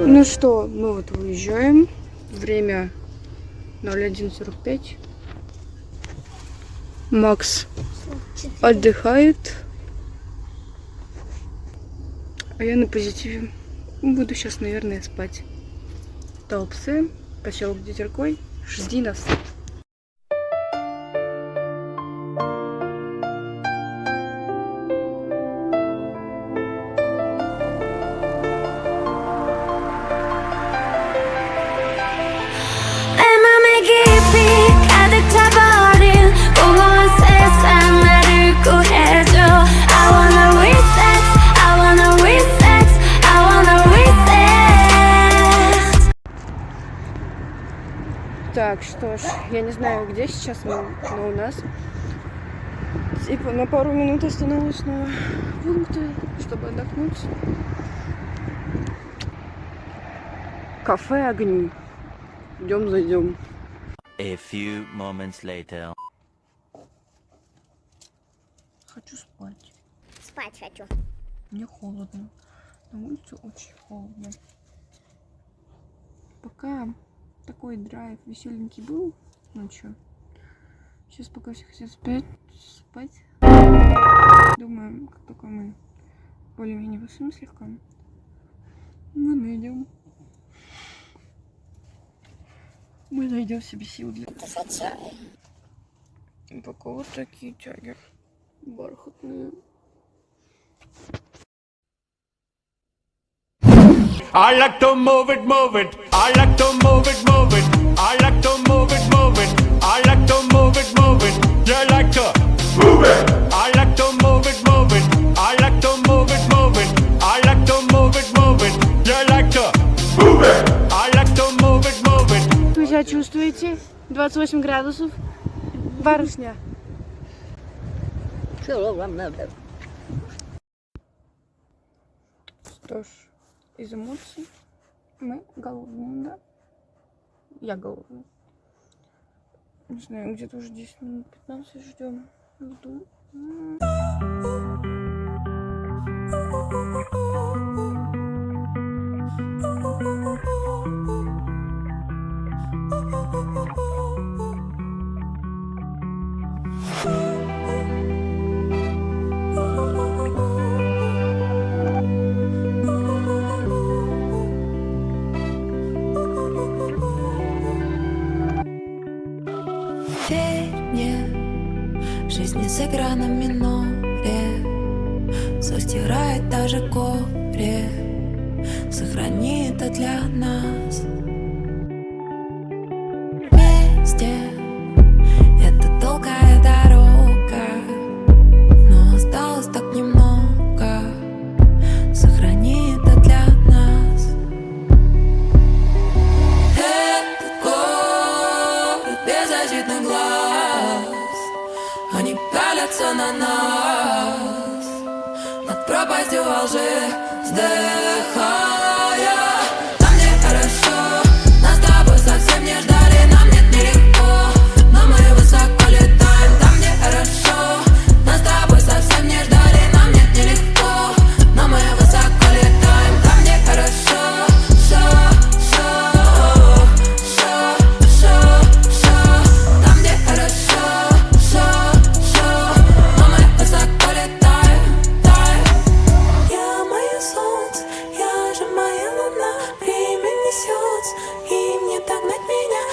Ну что, мы вот выезжаем. Время 01:45. Макс отдыхает. А я на позитиве. Буду сейчас, наверное, спать. Туапсе, поселок Тетеркой. Жди нас. Так, что ж, я не знаю, где сейчас мы, но у нас типа на пару минут остановочного пункта, чтобы отдохнуть. Кафе «Огни». Идем, зайдем. A few moments later. Хочу спать. Спать хочу. Мне холодно. На улице очень холодно. Пока такой драйв веселенький был ночью. Сейчас пока все хотят спать. Думаем, как только мы более-менее высунем слегка, мы найдем себе сил для... Пока вот такие тяги бархатные. I like to move it, move it. I like to move it, move it. I like to move it, move it. I like to move it, move it. You like to move it. I like to move it, move it. I like to move it, move it. I like to move it, move it. You like to move it. I like to move it, move it. Вы себя чувствуете? 28 градусов. Барышня. Чего вам надо? Что ж, из эмоций мы голодные, да? Я голодная. Не знаю, где-то уже 10 минут 15 ждем. Жду. Жизнь не сыграна в миноре, все стирает даже горе. Сохрани это для нас. Вместе это долгая дорога, но осталось так немного. Сохрани это для нас. Этот город беззащитных глаз, они пялятся на нас над пропастью во лжи, вздыхая. Нам не хорошо, нас с тобой совсем не ждали. Нам нет нелегко, но мы высоко летаем. Там не хорошо, нас с тобой совсем не ждали. Нам нет нелегко, но мы высоко летаем. Там не хорошо, там не хорошо, но мы высоко летаем, Я мое солнце, я же моя луна. Время несется, им не догнать меня.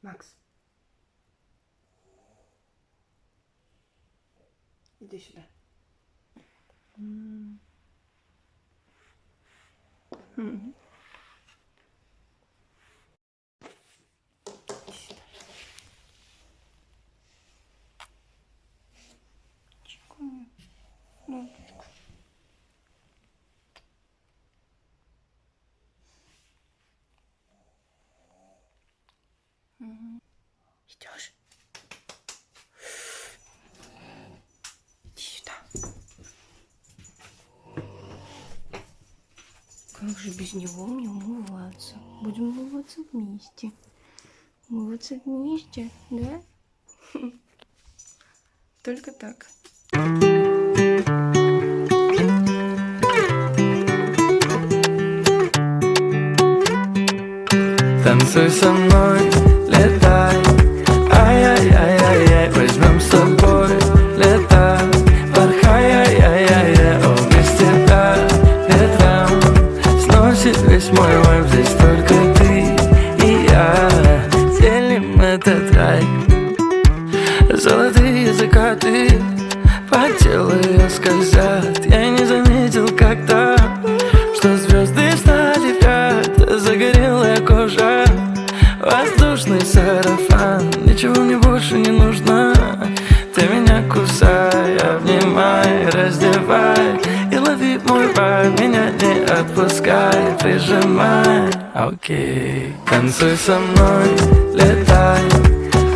Макс, иди сюда. Иди сюда. Чику. Ну, чику. Идешь? Иди сюда. Как же без него мне умываться? Будем умываться вместе. Умываться вместе, да? Только так. Танцуй со мной, летай, ай-яй-яй-яй-яй, возьмем с собой лето, порхай, ай-яй-яй-яй, о, вместе до ветром сносит весь мой вайб, здесь только ты и я, делим этот рай. Золотые закаты по телу ее скользят, я не заметил как-то, что звезды стали в ряд, загорелая кожа, воздушный сарафан, ничего мне больше не нужно. Ты меня кусай, обнимай, раздевай и лови мой вайб, меня не отпускай, прижимай, окей. Танцуй со мной, летай,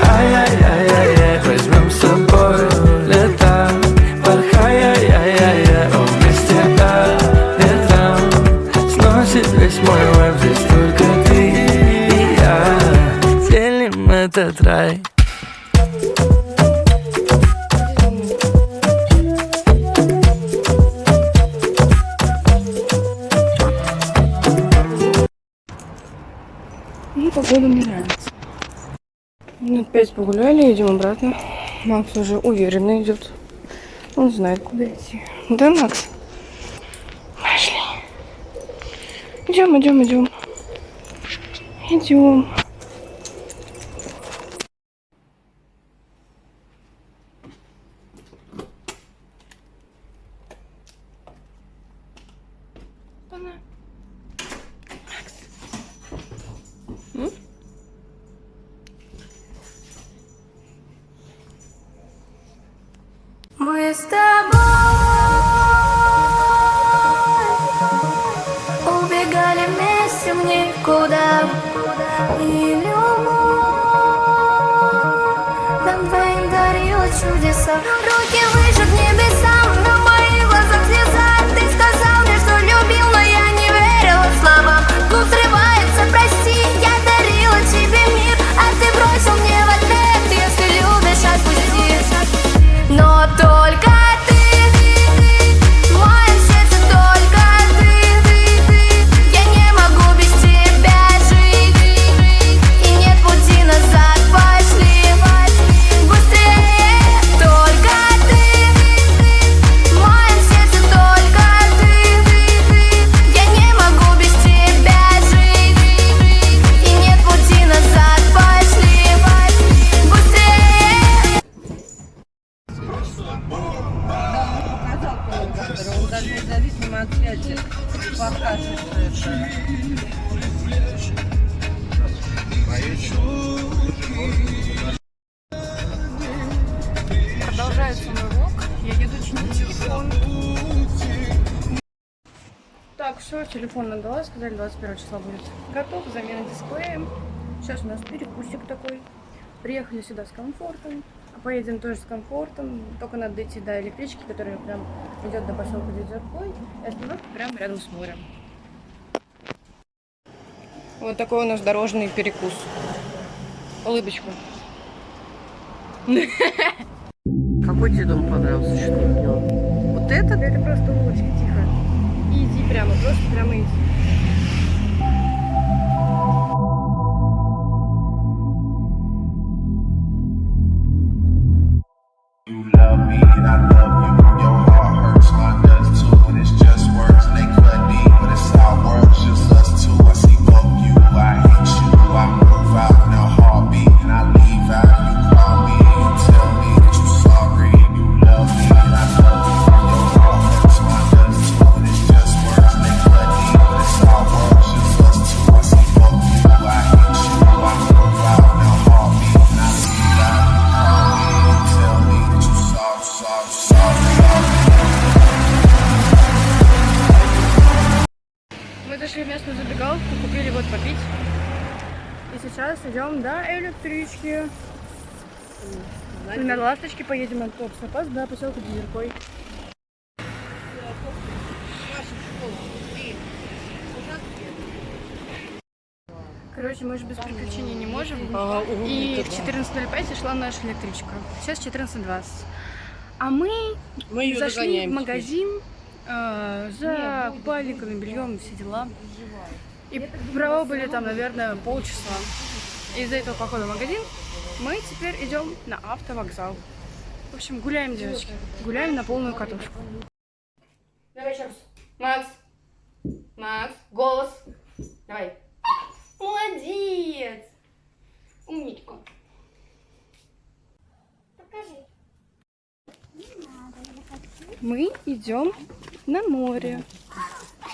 ай-яй-яй-яй-яй, возьмем с собой лето, порхай, ай-яй-яй-яй, о, вместе до ветром сносит весь мой вайб, здесь только ты и я, делим этот рай. Ну, погода мне нравится. Минут 5 погуляли, идем обратно. Макс уже уверенно идет. Он знает, куда идти. Да, Макс? Пошли. Идем, идем, идем. Идем. Она. Макс. Мы с тобой убегали вместе в никуда, и любовь нам двоим дарила чудеса. Руки выше к небесам, но в моих глазах слеза. Ты сказал мне, что любил, но я не верила словам. Клуб срывается, прости, я дарила тебе мир, а ты бросил мне в ответ: если любишь, отпусти. Но только ты, в моем сердце только ты. Я не могу без тебя жить, и нет пути назад, пошли быстрее. Только ты, в моем сердце только ты. Я не могу без тебя жить, и нет пути назад, пошли быстрее. Он даже независимо от связи покажет, что это. Продолжается мой влог. Я еду чинить телефон. Так, все, телефон отдала. Сказали, 21 числа будет готов. Замена дисплея. Сейчас у нас перекусик такой. Приехали сюда с комфортом. Поедем тоже с комфортом. Только надо дойти до электрички, которая прям идет до поселка Дезеркой. И остановка прямо рядом с морем. Вот такой у нас дорожный перекус. Улыбочку. Какой тебе дом понравился, что ты поняла? Вот этот? Это просто улочка, тихо. И иди прямо, просто прямо иди. You love me and I love you. Your heart hurts, mine does too, and it's just words. And they cut deep, but it's our words, just us two. I see fuck you, I hate you. I move out in a heartbeat, and I leave out. You call me and you tell me that you're sorry. You love me and I love you. Your heart hurts, mine does too, and it's just words. And they cut deep, but it's our words, just us two. I see fuck you, I hate you. I move out in a heartbeat, and I leave out. You call me and you tell me that you're sorry. Мы зашли в местную забегаловку, купили вот попить. И сейчас идем до электрички. И на ласточке поедем от Топсапас до поселка Дверкой. Короче, мы же без приключений не можем. И в 14:05 шла наша электричка. Сейчас 14:20. А мы зашли в магазин за купальниками, бельем, все дела. И пробыли там, наверное, полчаса. Из-за этого похода в магазин мы теперь идем на автовокзал. В общем, гуляем, девочки. Гуляем на полную катушку. Давай еще раз. Макс. Макс. Голос. Давай. Молодец. Умничка. Покажи. Мы идем на море.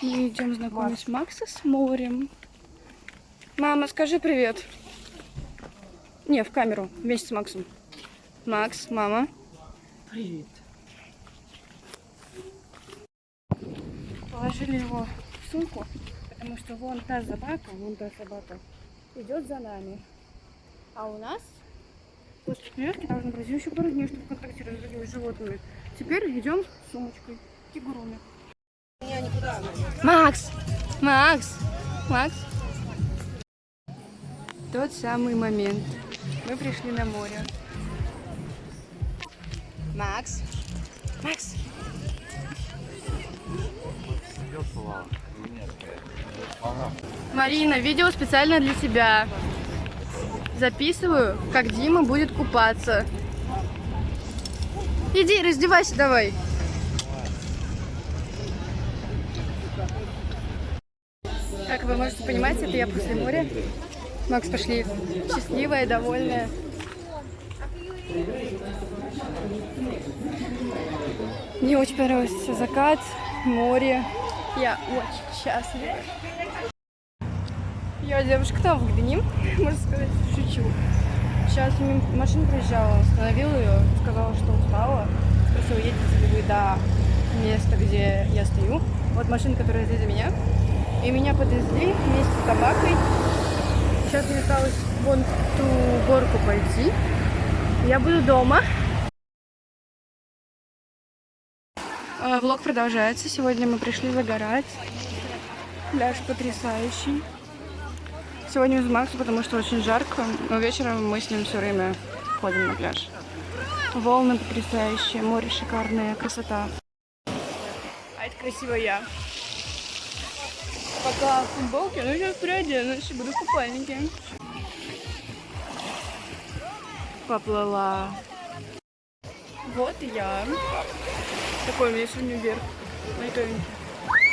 Мы идем знакомить Макса с морем. Мама, скажи привет. Не, в камеру, вместе с Максом. Макс, мама. Привет. Положили его в сумку, потому что вон та собака идет за нами. А у нас после тренировки должен пройти еще пару дней, чтобы контактировать с другими животными. Теперь идем с сумочкой. Кигуруми. Макс! Макс! Макс! Тот самый момент. Мы пришли на море. Макс! Макс! Марина, видео специально для тебя. Записываю, как Дима будет купаться. Иди, раздевайся давай. Как вы можете понимать, это я после моря. Макс, пошли. Счастливая, довольная. Мне очень понравился закат, море. Я очень счастлива. Я девушка-то в Гдыне, можно сказать, шучу. Сейчас машина проезжала, остановила ее, сказала, что устала. Спросила, едете ли вы до места, где я стою. Вот машина, которая здесь за меня. И меня подвезли вместе с собакой. Сейчас мне осталось вон в ту горку пойти. Я буду дома. Влог продолжается. Сегодня мы пришли загорать. Пляж потрясающий. Сегодня без Макса, потому что очень жарко. Но вечером мы с ним все время ходим на пляж. Волны потрясающие, море шикарное, красота. А это красиво я. Пока в футболке, но сейчас переоденусь и буду в купальнике. Поплыла. Вот и я. Такой у меня сегодня вверх.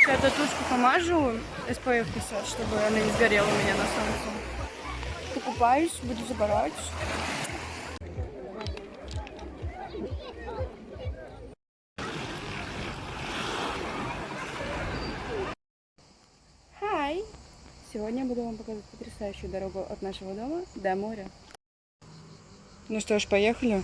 Сейчас эту тушку помажу, SPF 50, чтобы она не сгорела у меня на солнце. Покупаюсь, буду загорать. Хай! Сегодня я буду вам показывать потрясающую дорогу от нашего дома до моря. Ну что ж, поехали.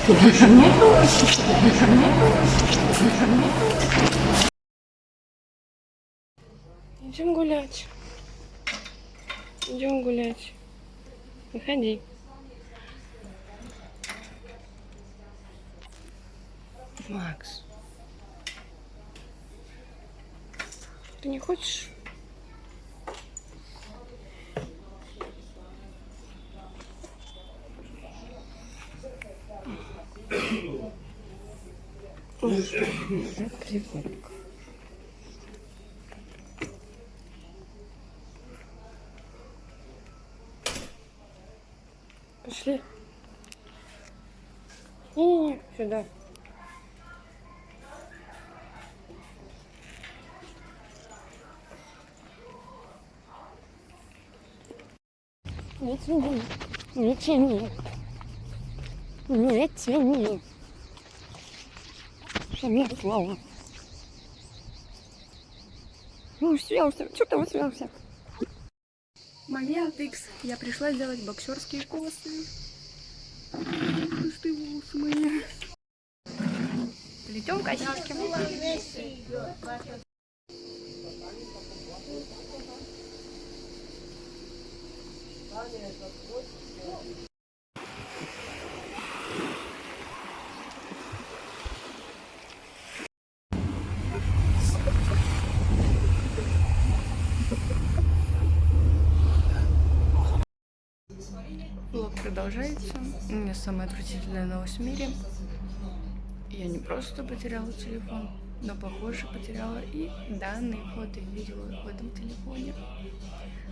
Идем гулять. Идем гулять. Выходи. Макс. Ты не хочешь? Ребенок. Пошли. Не, сюда. Не тяни, не тяни, не тяни. Нет слова. Ну, свелся. Чё ты свелся? Момент X. Я пришла делать боксерские косы. Пустые волосы мои. Плетем косички. Влог продолжается. У меня самая отвратительная новость в мире. Я не просто потеряла телефон, но, похоже, потеряла и данные фото и видео в этом телефоне.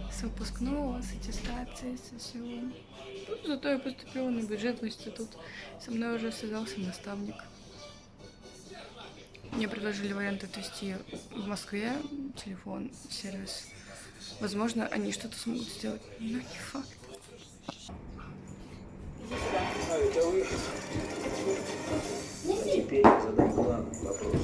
С выпускного, с аттестации, со всего. Ну, зато я поступила на бюджет в институт. Со мной уже связался наставник. Мне предложили вариант отвезти в Москве телефон, сервис. Возможно, они что-то смогут сделать, но не факт. Теперь задай главный вопрос.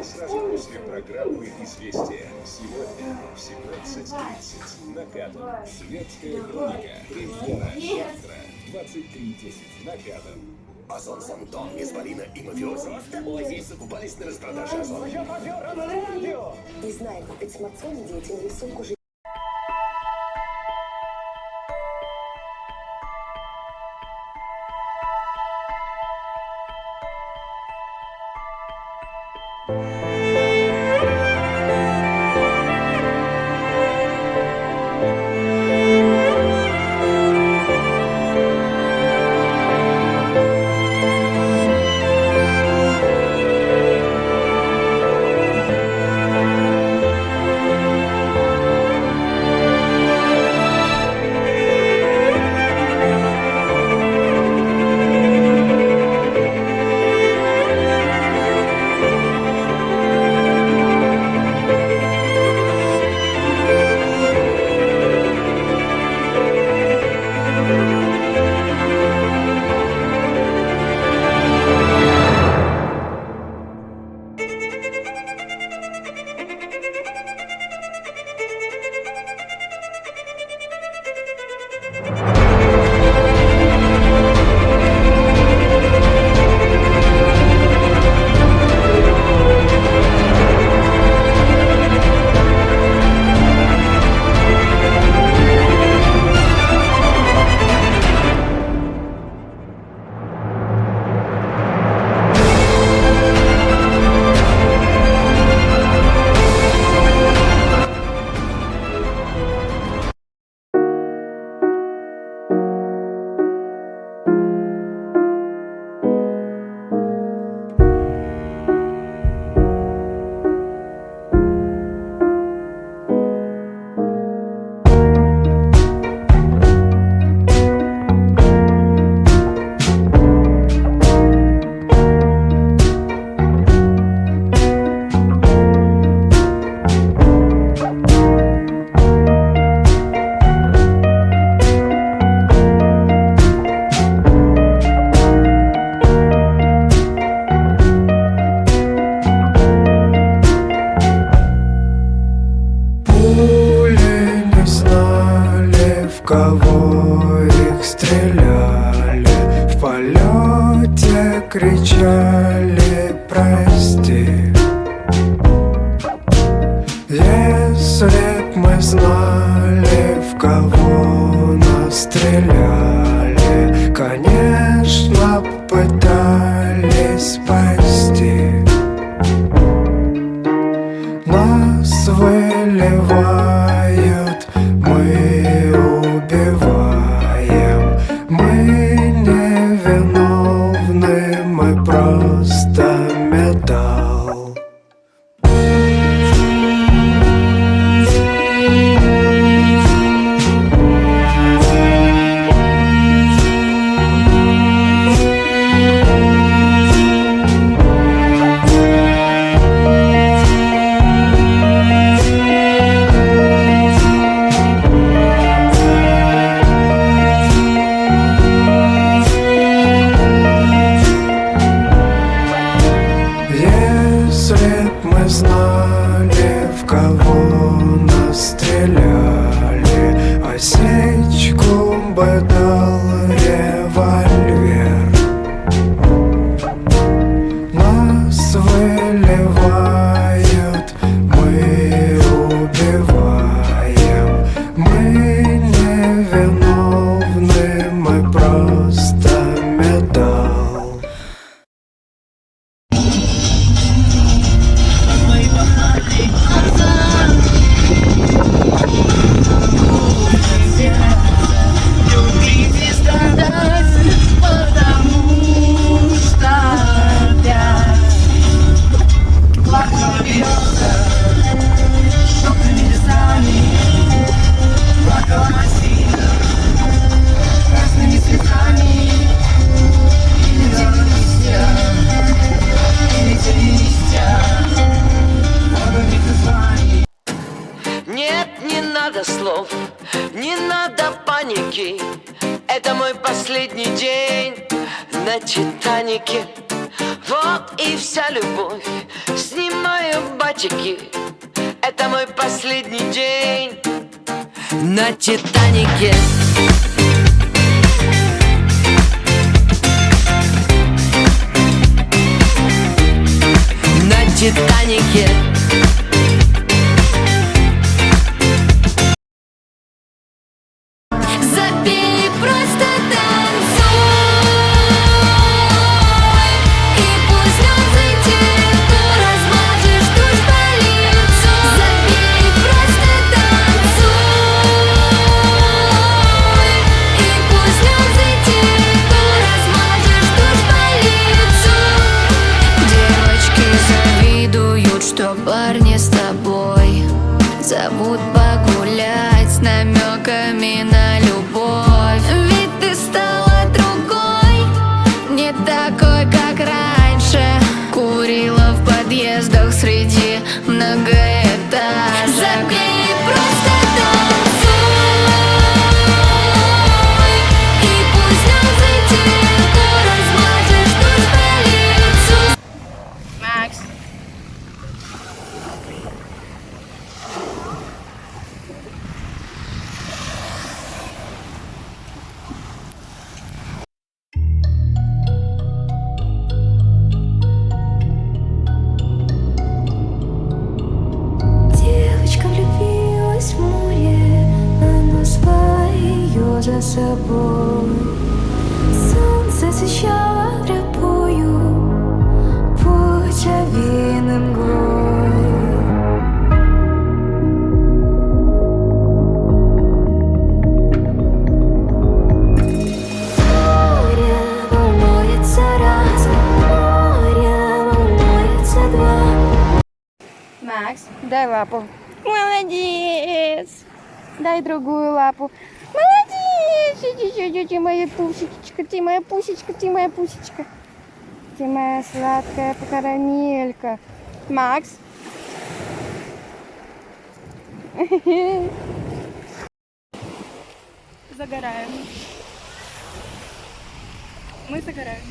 Сразу после программы «Известия». Сегодня в 17:30 на Пятом. Светская хроника. Премьера завтра 23:10 на Пятом. Озон Фантом, Мисбалина и мафиози. Оазис закупались на распродаже Озона. Не знаю, как эти смартфоны делать, рисунку же. кого их стреляли, в полете кричали прости. Если б мы знали, в кого нас стреляли, конечно, пытались спасти. Нас выливают, мы убиваем. Мы невиновны, мы просто металл. Если б мы знали, в кого нас стреляли, осечку бы дал револьвер. Нас выливают, мы убиваем. Мы невиновны, мы просто металл. Любите страдать, потому что опять плакала бьется желтыми листами, плакала осина красными цветами. Или листья, или те листья, оба них названий. Нет, не надо слов, не надо паники. Это мой последний день на Титанике. Вот и вся любовь, снимаю батики. Это мой последний день на Титанике. На Титанике. Забей, просто танцуй, и пусть слезы текут, размажешь тушь по лицу. Забей, просто танцуй, и пусть слезы текут, размажешь тушь по лицу. Девочки завидуют, что парни с тобой зовут погулять с намеками на любовь. Ведь ты стала другой, не такой, как раньше. Курила в подъездах среди многоэтажек. Забей, просто танцуй, и пусть слезы текут, размажешь тушь по лицу. Макс. Девочка влюбилась в море, она звала ее за собой. Солнце освещало тропою путь овеянным мглой. Море волнуется раз, море волнуется два. Макс, дай лапу. Молодец. Дай другую лапу. Молодец. Иди, моя пусечка, ты моя пусечка, ты моя пусечка. Ты моя сладкая карамелька. Макс. Загораем. Мы загораем.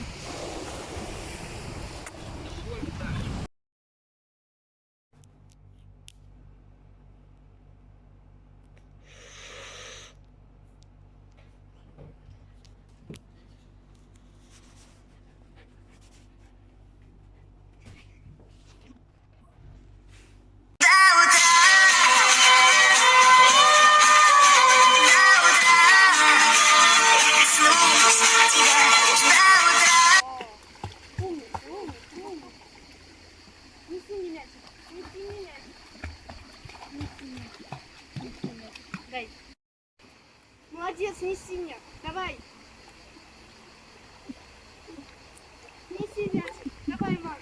Молодец, неси меня. Давай. Неси мячик. Давай, Макс.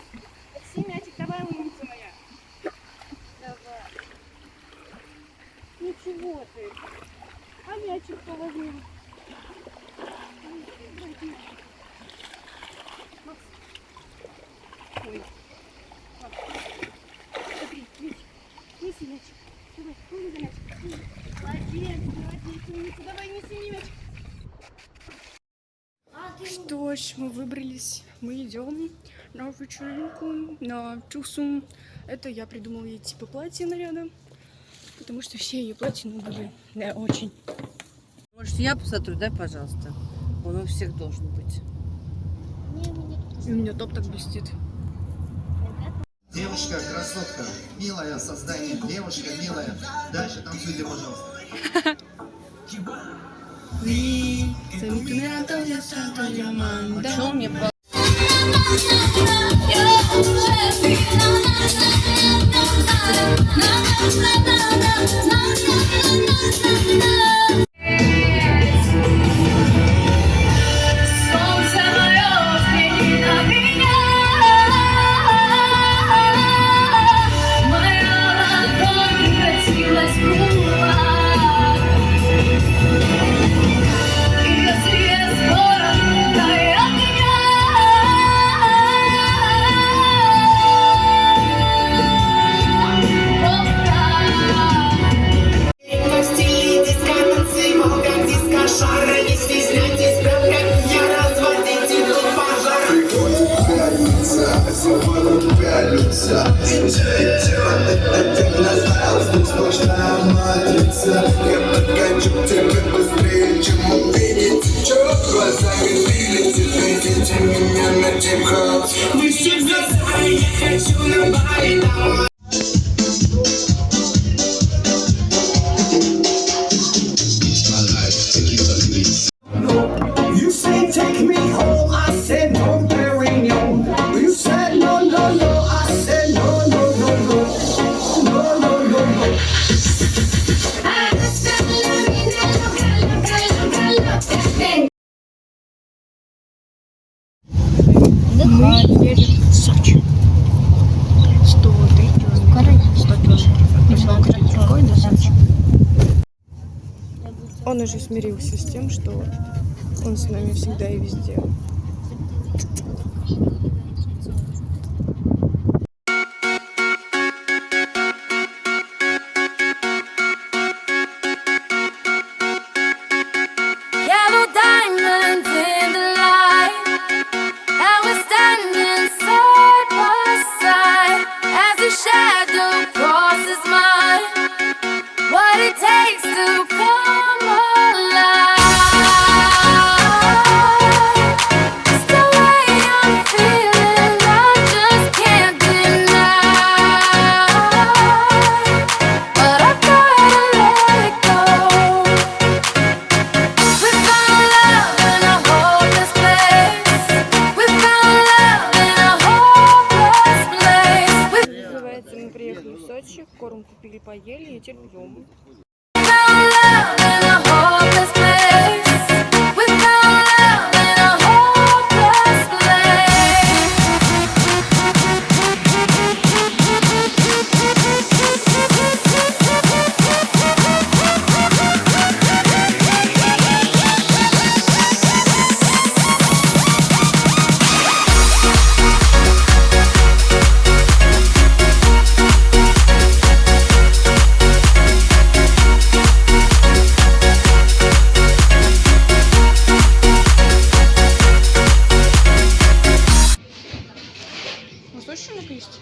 Неси мячик. Давай, умница моя. Давай. Ничего ты. А мячик-то возьми. Макс. Ой. Макс. Смотри, мячик. Неси мячик. Давай, умница мячик. Молодец, молодец, умница. Давай, неси мне мячик. Что ж, мы выбрались. Мы идем на вечеринку, на тусу. Это я придумала ей типа платье наряда, потому что все ее платья были не очень. Может, я посмотрю, дай, пожалуйста. Он у всех должен быть. И у меня топ так блестит. Девушка, красотка, милое создание, девушка, милая. Дальше танцуйте, пожалуйста. А что он мне Вы все глазами, я хочу на Бали домой. You say take me home, I said no, Perignon. You said no, no, no, I said no, no, no, no, no, no, no, no. Мы едем в Сочи. 103 километра. 100 километров. Какой до Сочи? Он уже смирился с тем, что он с нами всегда и везде. Yellow diamonds in the light, and we're standing side by side as a shadow crosses mine. What it takes to come alive. It's the way I'm feeling, I just can't deny. But I've gotta let it go. We found love in a hopeless place. We found love in a hopeless place. Называется, мы приехали в Сочи, корм купили, поели и теперь идем. We found love in a hopeless place. We found love in a hopeless Ну что еще есть?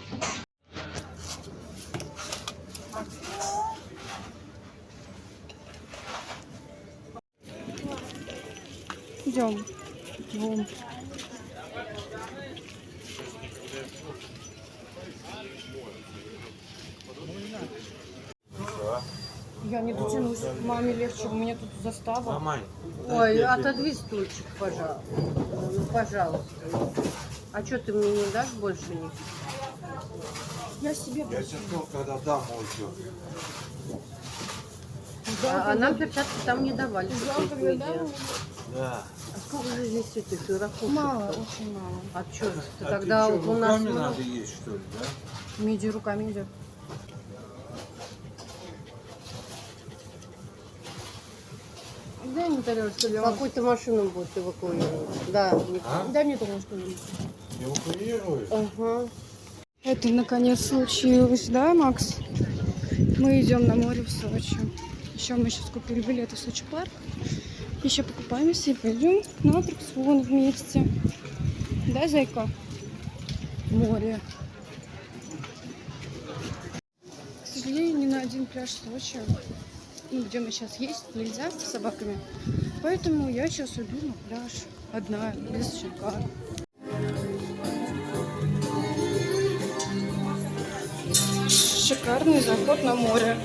Идем. Идем. Я не дотянусь. Маме легче, у меня тут застава. Ой, отодвинь стульчик, пожалуйста. Ну, пожалуйста. А что, ты мне не дашь больше них? Я себе Я тебе сказал, когда дам, уйдет. А нам перчатки там не давали. Да. А сколько же здесь этих широков? Мало, очень мало. А что же ты тогда ты вот что, у нас... руками надо есть, что ли, да? Миди руками идет. Дай мне тарелочку для вас. Какую-то машину будет эвакуировать. Да. Дай мне тарелочку. Эвакуируют? Ага. Это наконец случилось, да, Макс? Мы идем на море в Сочи. Еще мы сейчас купили билеты в Сочи парк. Еще покупаемся и пойдем на аттракцион вместе. Да, зайка? Море. К сожалению, ни на один пляж Сочи, ну, где мы сейчас есть, нельзя с собаками. Поэтому я сейчас иду на пляж одна, без щенка. Шикарный заход на море.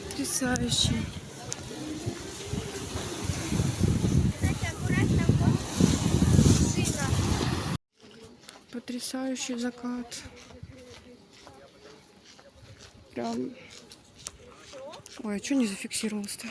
Потрясающий. Потрясающий закат. Прям. Ой, а что не зафиксировалось-то?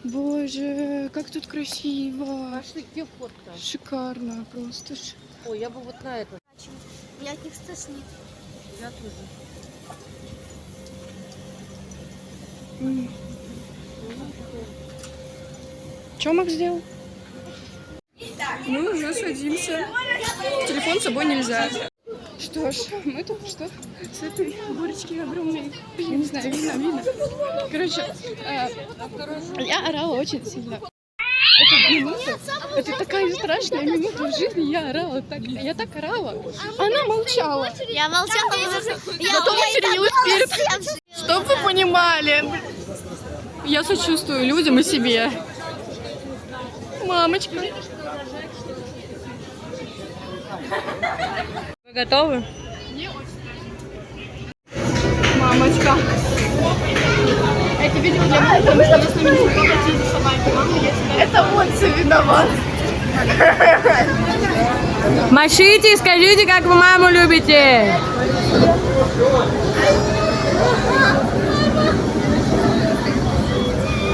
Боже, как тут красиво. Пошли, где фотка? Шикарно просто. Ой, я бы вот на это. Яких стошнит. Я тоже. Что Макс сделал? Мы уже садимся. Телефон с собой нельзя. Что ж, мы тут что с этой горочки огромной, я не знаю, видно. Короче, я орала очень сильно. Эта минута, это такая страшная минута в жизни, я так орала. Она молчала. Я молчала. Потом материлась перед... Чтоб вы понимали. Я сочувствую людям и себе. Мамочка. Вы готовы? Мамочка. Это видео для меня, потому что мы с нами не хотели за собаки. Мама, это он все виноват. Машите и скажите, как вы маму любите.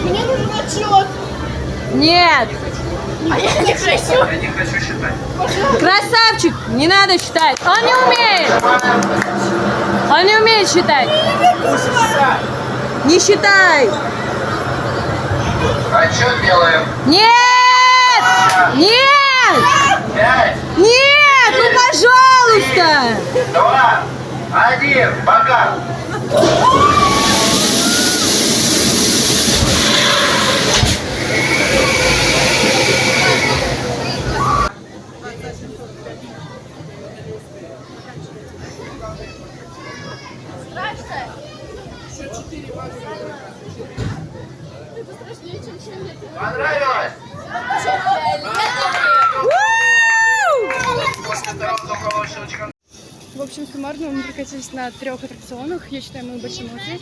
Мне нужен отчет. Нет. А я не хочу. Красавчик, не надо считать. Он не умеет. Он не умеет считать. Не считай. Отчет делаем. Нет! Нет! 5, Нет! Ну, пожалуйста! 2, 1, пока. Понравилось? В общем, суммарно мы прокатились на 3 аттракционах. Я считаю, мы большие молодцы.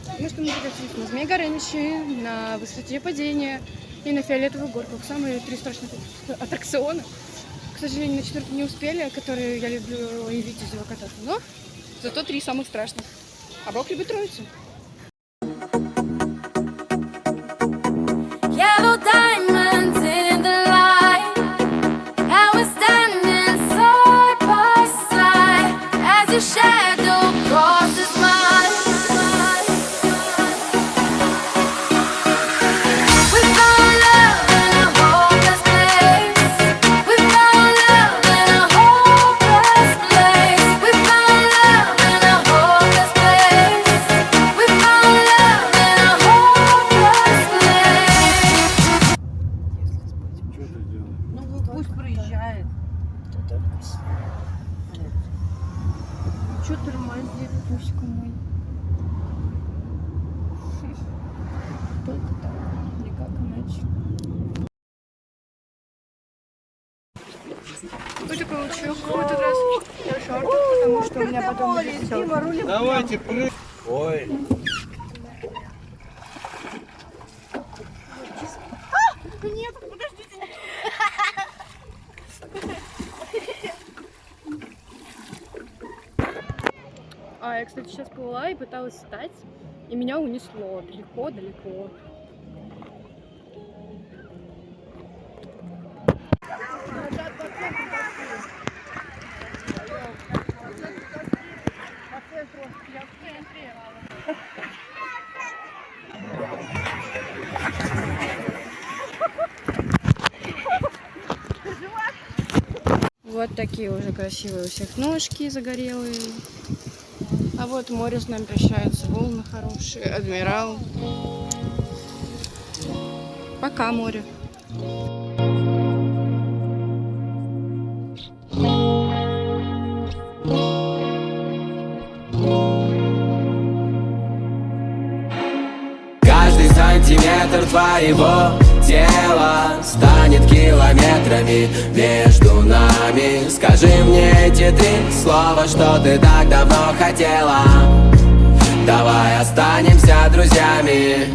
Потому что мы прокатились на Змей Горыныче, на Высоте падения и на Фиолетовую горку. Самые 3 страшных аттракциона. К сожалению, на 4 не успели, которые я люблю и видеть из кататься. Но зато 3 самых страшных. А Бог любит троицу. Yellow diamonds in the light, and we're standing side by side as your shadow crosses mine. We found love in a hopeless place. We found love in a hopeless place. We found love такой лучок в этот раз. Я в шортах, потому что у меня потом будет всё. Давайте, прыг. Ой. Нет, подождите. Я, кстати, сейчас плыла и пыталась встать, и меня унесло далеко-далеко. Вот такие уже красивые у всех ножки загорелые. А вот море с нами прощается, волны хорошие, адмирал. Пока, море. Каждый сантиметр твоего тела станет километрами между нами. Скажи мне эти 3 слова, что ты так давно хотела. Давай останемся друзьями.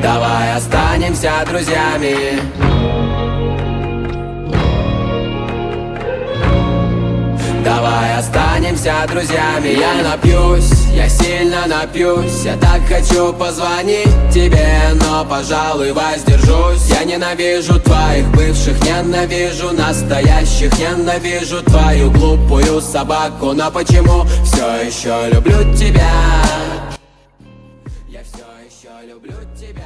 Давай останемся друзьями. Давай останемся друзьями. Я напьюсь, я сильно напьюсь. Я так хочу позвонить тебе, но, пожалуй, воздержусь. Я ненавижу твоих бывших, ненавижу настоящих, ненавижу твою глупую собаку. Но почему все еще люблю тебя? Я все еще люблю тебя.